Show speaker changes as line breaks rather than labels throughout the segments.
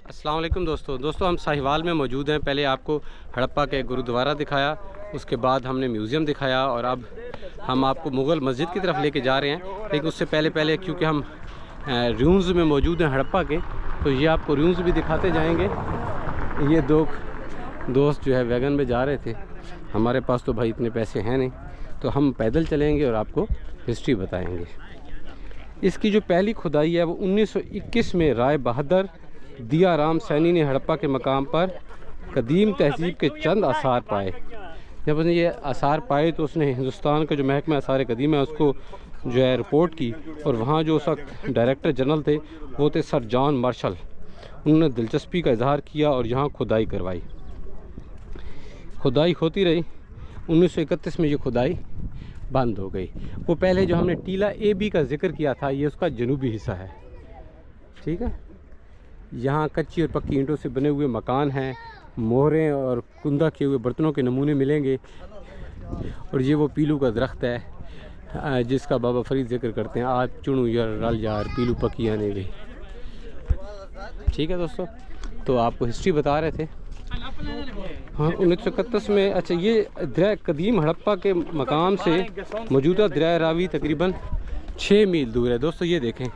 अस्सलाम वालेकुम दोस्तों हम साहिवाल में मौजूद हैं। पहले आपको हड़प्पा के गुरुद्वारा दिखाया, उसके बाद हमने म्यूज़ियम दिखाया और अब हम आपको मुग़ल मस्जिद की तरफ लेके जा रहे हैं। लेकिन उससे पहले क्योंकि हम रूम्स में मौजूद हैं हड़प्पा के, तो ये आपको रूम्स भी दिखाते जाएंगे। ये दो दोस्त जो है वैगन में जा रहे थे, हमारे पास तो भाई इतने पैसे हैं नहीं, तो हम पैदल चलेंगे और आपको हिस्ट्री बताएंगे। इसकी जो पहली खुदाई है वो 1921 में राय बहादुर दिया राम सैनी ने हड़प्पा के मकाम पर कदीम तहजीब के चंद आसार पाए। जब उसने ये आसार पाए तो उसने हिंदुस्तान का जो महकमा आसार कदीम है उसको जो है रिपोर्ट की, और वहाँ जो उस वक्त डायरेक्टर जनरल थे वो थे सर जॉन मार्शल। उन्होंने दिलचस्पी का इजहार किया और यहाँ खुदाई करवाई। खुदाई होती रही, 1931 में ये खुदाई बंद हो गई। वो पहले जो हमने टीला ए बी का जिक्र किया था, ये उसका जनूबी हिस्सा है, ठीक है। यहाँ कच्ची और पक्की ईंटों से बने हुए मकान हैं, मोहरें और कुंदा किए हुए बर्तनों के नमूने मिलेंगे। और ये वो पीलू का दरख्त है जिसका बाबा फरीद जिक्र करते हैं, आज चुनू यार रल यार पीलू पकी आने भी, ठीक है दोस्तों। तो आपको हिस्ट्री बता रहे थे। हाँ, 1931 में, अच्छा, ये दरिया कदीम हड़प्पा के मकाम से मौजूदा दरिया रावी तकरीबन 6 मील दूर है। दोस्तों ये देखें,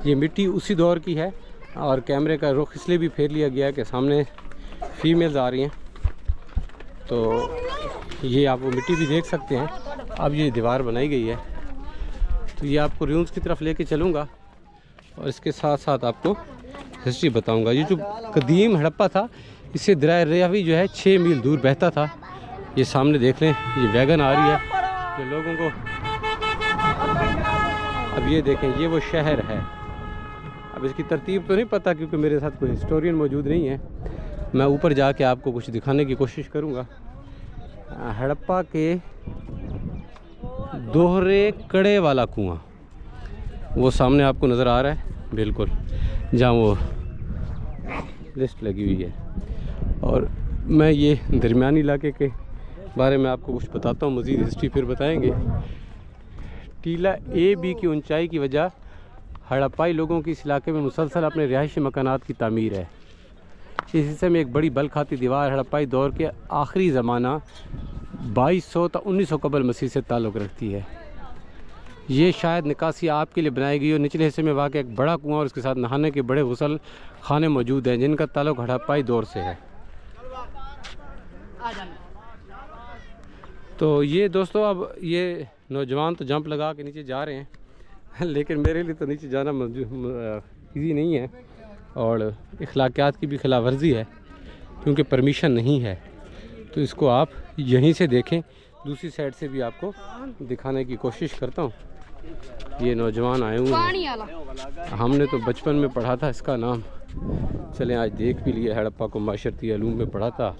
ये मिट्टी उसी दौर की है और कैमरे का रुख इसलिए भी फेर लिया गया कि सामने फीमेल्स आ रही हैं, तो ये आप वो मिट्टी भी देख सकते हैं। अब ये दीवार बनाई गई है, तो ये आपको रूम्स की तरफ लेके चलूँगा और इसके साथ साथ आपको हिस्ट्री बताऊँगा। ये जो कदीम हड़प्पा था, इससे दरिया रावी जो है 6 मील दूर बहता था। ये सामने देख लें, ये वैगन आ रही है जो लोगों को, अब ये देखें, ये वो शहर है। अब इसकी तरतीब तो नहीं पता क्योंकि मेरे साथ कोई हिस्टोरियन मौजूद नहीं है। मैं ऊपर जाके आपको कुछ दिखाने की कोशिश करूँगा। हड़प्पा के दोहरे कड़े वाला कुआं वो सामने आपको नज़र आ रहा है, बिल्कुल जहाँ वो लिस्ट लगी हुई है। और मैं ये दरमियानी इलाके के बारे में आपको कुछ बताता हूँ, मज़ीद हिस्ट्री फिर बताएंगे। टीला ए बी की ऊंचाई की वजह हड़प्पाई लोगों की इस इलाके में मुसलसल अपने रिहायशी मकानात की तामीर है। इस हिस्से में एक बड़ी बल खाती दीवार हड़प्पाई दौर के आखिरी ज़माना 2200 ता 1900 कबल मसीह से ताल्लुक़ रखती है। ये शायद निकासी आपके लिए बनाई गई और निचले हिस्से में वाक़ एक बड़ा कुआं और उसके साथ नहाने के बड़े गुसल खाने मौजूद हैं जिनका ताल्लुक़ हड़प्पाई दौर से है। तो ये दोस्तों, अब ये नौजवान तो जंप लगा के नीचे जा रहे हैं लेकिन मेरे लिए तो नीचे जाना ईजी नहीं है और इखलाकियात की भी खिलाफ वर्जी है क्योंकि परमिशन नहीं है। तो इसको आप यहीं से देखें, दूसरी साइड से भी आपको दिखाने की कोशिश करता हूँ। ये नौजवान आए हुए हैं, हमने तो बचपन में पढ़ा था इसका नाम, चलें आज देख भी लिया। हड़प्पा को माशरती अलूम में पढ़ा था।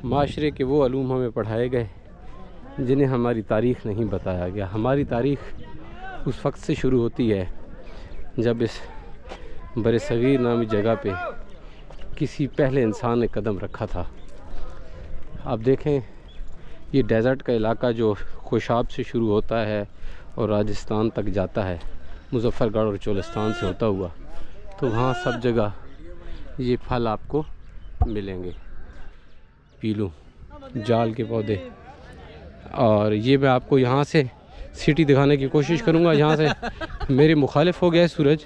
माशरे के वो अलूम हमें पढ़ाए गए जिन्हें हमारी तारीख़ नहीं बताया गया। हमारी तारीख़ उस वक्त से शुरू होती है जब इस बरसगीर नामी जगह पे किसी पहले इंसान ने कदम रखा था। आप देखें, ये डेज़र्ट का इलाका जो खुशाब से शुरू होता है और राजस्थान तक जाता है, मुजफ्फरगढ़ और चोलिस्तान से होता हुआ, तो वहाँ सब जगह ये फल आपको मिलेंगे, पीलू, जाल के पौधे। और ये मैं आपको यहाँ से सिटी दिखाने की कोशिश करूँगा। यहाँ से मेरे मुखालिफ हो गया है सूरज,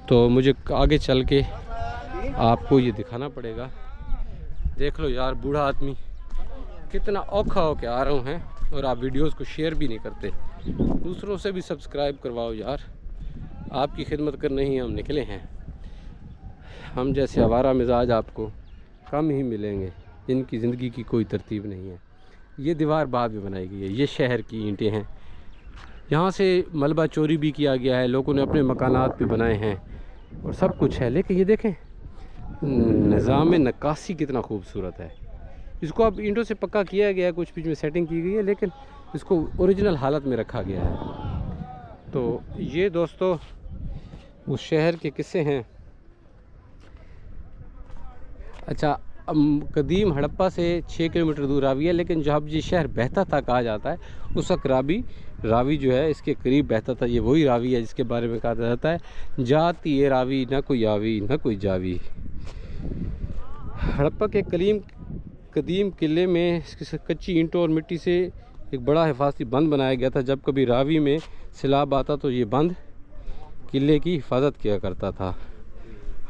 तो मुझे आगे चल के आपको ये दिखाना पड़ेगा। देख लो यार, बूढ़ा आदमी कितना औखा हो के आ रहा हूँ हैं और आप वीडियोस को शेयर भी नहीं करते। दूसरों से भी सब्सक्राइब करवाओ यार, आपकी खिदमत करने ही हम निकले हैं। हम जैसे आवारा मिजाज आपको कम ही मिलेंगे जिनकी ज़िंदगी की कोई तरतीब नहीं है। ये दीवार बाद में बनाई गई है, ये शहर की ईंटें हैं। यहाँ से मलबा चोरी भी किया गया है, लोगों ने अपने मकानात पे बनाए हैं और सब कुछ है। लेकिन ये देखें, निज़ाम नक्काशी कितना खूबसूरत है। इसको अब ईंटों से पक्का किया गया है, कुछ बीच में सेटिंग की गई है, लेकिन इसको ओरिजिनल हालत में रखा गया है। तो ये दोस्तों उस शहर के किस्से हैं। अच्छा, कदीम हड़प्पा से 6 किलोमीटर दूर रावी है, लेकिन जब ये शहर बहता था कहा जाता है, उस वक्त रावी जो है इसके करीब बहता था। ये वही रावी है जिसके बारे में कहा जाता है, जाती ये रावी ना कोई आवी ना कोई जावी। हड़प्पा के कदीम किले में कच्ची ईंटों और मिट्टी से एक बड़ा हिफाजती बंद बनाया गया था। जब कभी रावी में सैलाब आता तो ये बंद किले की हिफाजत किया करता था।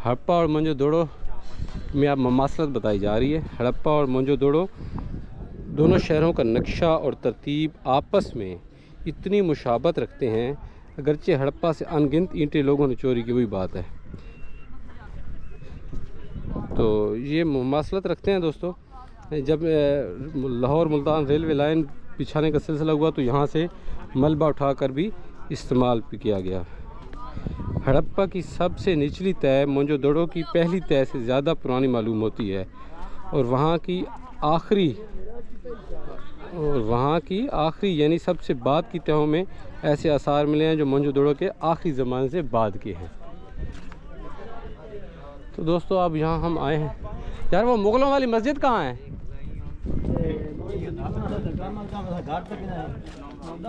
हड़प्पा और मोहनजोदड़ो में अब ममासलत बताई जा रही है। हड़प्पा और मोहनजोदड़ो दोनों शहरों का नक्शा और तरतीब आपस में इतनी मुशाबत रखते हैं, अगरचे हड़प्पा से अनगिनत ईंटें लोगों ने चोरी की, वही बात है। तो ये मुमासलत रखते हैं दोस्तों। जब लाहौर मुल्तान रेलवे लाइन बिछाने का सिलसिला हुआ तो यहाँ से मलबा उठाकर भी इस्तेमाल किया गया। हड़प्पा की सबसे निचली तय मोहनजोदड़ो की पहली तय से ज़्यादा पुरानी मालूम होती है और वहाँ की आखिरी यानी सबसे बाद की तहों में ऐसे आसार मिले हैं जो मोहनजोदड़ो के आखिरी ज़माने से बाद के हैं। तो दोस्तों अब यहाँ हम आए हैं। यार वो मुग़लों वाली मस्जिद कहाँ है?